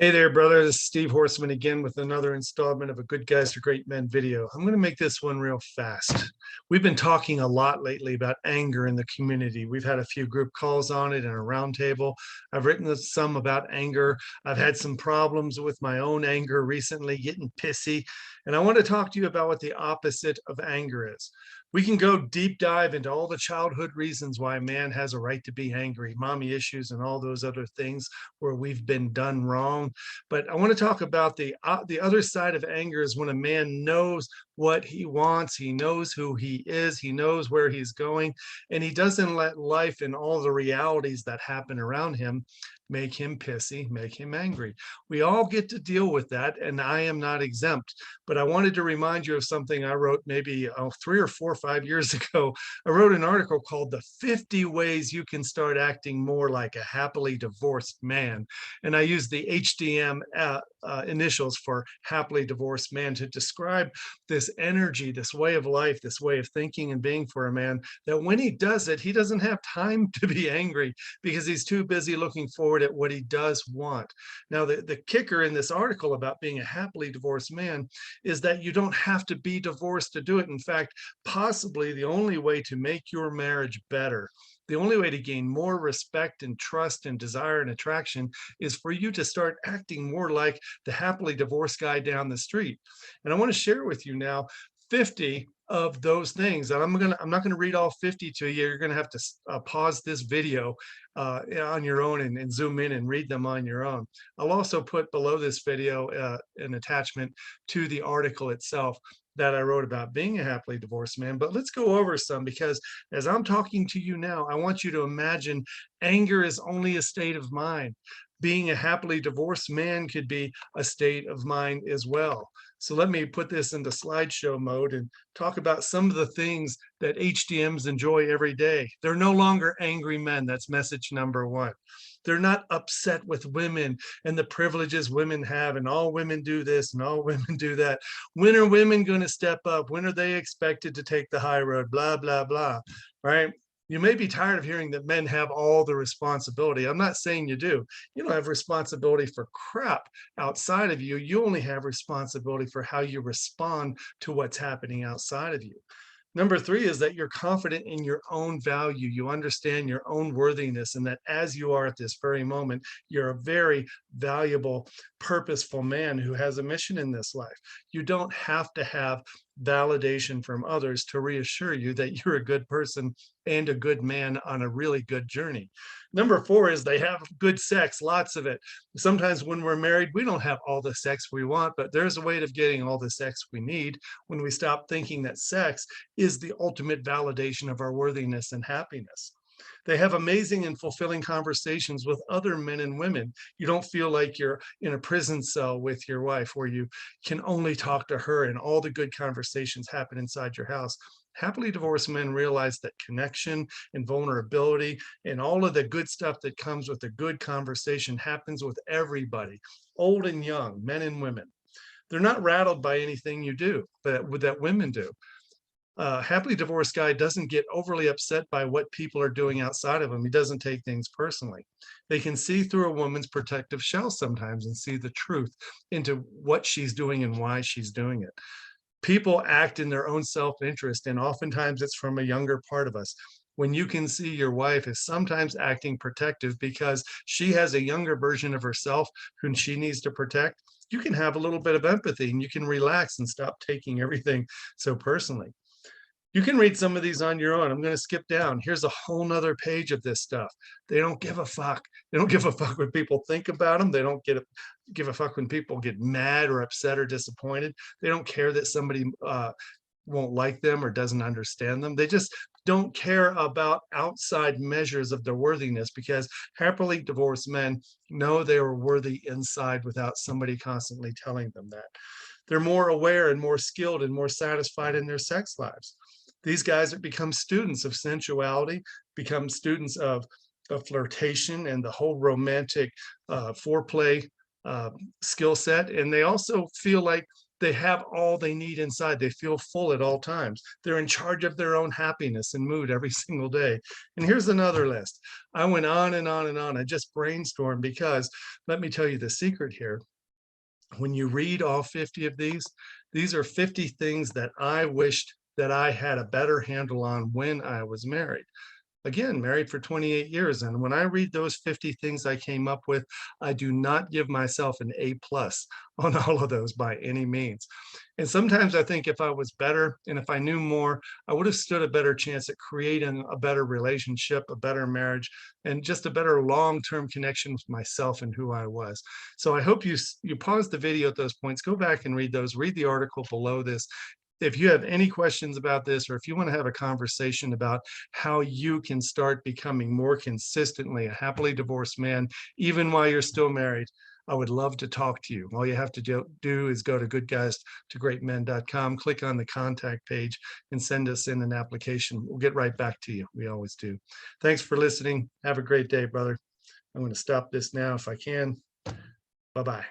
Hey there, brother. This is Steve Horseman again with another installment of a Good Guys to Great Men video. I'm going to make this one real fast. We've been talking a lot lately about anger in the community. We've had a few group calls on it and a roundtable. I've written some about anger. I've had some problems with my own anger recently, getting pissy. And I want to talk to you about what the opposite of anger is. We can go deep dive into all the childhood reasons why a man has a right to be angry, mommy issues, and all those other things where we've been done wrong. But I want to talk about the other side of anger is when a man knows what he wants, he knows who he is, he knows where he's going, and he doesn't let life and all the realities that happen around him make him pissy, make him angry. We all get to deal with that, and I am not exempt. But I wanted to remind you of something I wrote maybe 3 or 4 or 5 years ago. I wrote an article called The 50 Ways You Can Start Acting More Like a Happily Divorced Man. And I used the HDM initials for happily divorced man to describe this energy, this way of life, this way of thinking and being for a man, that when he does it, he doesn't have time to be angry because he's too busy looking forward at what he does want. Now, the kicker in this article about being a happily divorced man is that you don't have to be divorced to do it. In fact, possibly the only way to make your marriage better, the only way to gain more respect and trust and desire and attraction is for you to start acting more like the happily divorced guy down the street. And I want to share with you now 50 of those things. And I'm not going to read all 50 to you. You're going to have to pause this video on your own and zoom in and read them on your own. I'll also put below this video an attachment to the article itself that I wrote about being a happily divorced man. But let's go over some, because as I'm talking to you now, I want you to imagine anger is only a state of mind. Being a happily divorced man could be a state of mind as well. So let me put this into slideshow mode and talk about some of the things that HDMs enjoy every day. They're no longer angry men. That's message number one. They're not upset with women and the privileges women have, and all women do this and all women do that. When are women going to step up? When are they expected to take the high road? Blah, blah, blah, right? You may be tired of hearing that men have all the responsibility. I'm not saying you do. You don't have responsibility for crap outside of you. You only have responsibility for how you respond to what's happening outside of you. Number three is that you're confident in your own value. You understand your own worthiness, and that as you are at this very moment, you're a very valuable, purposeful man who has a mission in this life. You don't have to have validation from others to reassure you that you're a good person and a good man on a really good journey. Number four is they have good sex, lots of it. Sometimes when we're married, we don't have all the sex we want, but there's a way of getting all the sex we need when we stop thinking that sex is the ultimate validation of our worthiness and happiness. They have amazing and fulfilling conversations with other men and women. You don't feel like you're in a prison cell with your wife where you can only talk to her and all the good conversations happen inside your house. Happily divorced men realize that connection and vulnerability and all of the good stuff that comes with a good conversation happens with everybody, old and young, men and women. They're not rattled by anything you do, but that women do. Happily divorced guy doesn't get overly upset by what people are doing outside of him. He doesn't take things personally. They can see through a woman's protective shell sometimes and see the truth into what she's doing and why she's doing it. People act in their own self-interest, and oftentimes it's from a younger part of us. When you can see your wife is sometimes acting protective because she has a younger version of herself whom she needs to protect, you can have a little bit of empathy and you can relax and stop taking everything so personally. You can read some of these on your own. I'm going to skip down. Here's a whole nother page of this stuff. They don't give a fuck. They don't give a fuck what people think about them. They don't give a fuck when people get mad or upset or disappointed. They don't care that somebody won't like them or doesn't understand them. They just don't care about outside measures of their worthiness, because happily divorced men know they are worthy inside without somebody constantly telling them that. They're more aware and more skilled and more satisfied in their sex lives. These guys have become students of sensuality, become students of flirtation and the whole romantic foreplay skill set. And they also feel like They have all they need inside. They feel full at all times. They're in charge of their own happiness and mood every single day. And here's another list. I went on and on and on. I just brainstormed because let me tell you the secret here. When you read all 50 of these are 50 things that I wished that I had a better handle on when I was married. Again, married for 28 years. And when I read those 50 things I came up with, I do not give myself an A+ on all of those by any means. And sometimes I think if I was better and if I knew more, I would have stood a better chance at creating a better relationship, a better marriage, and just a better long-term connection with myself and who I was. So I hope you pause the video at those points, go back and read those, read the article below this. If you have any questions about this, or if you want to have a conversation about how you can start becoming more consistently a happily divorced man, even while you're still married, I would love to talk to you. All you have to do is go to goodguystogreatmen.com, click on the contact page, and send us in an application. We'll get right back to you. We always do. Thanks for listening. Have a great day, brother. I'm going to stop this now if I can. Bye-bye.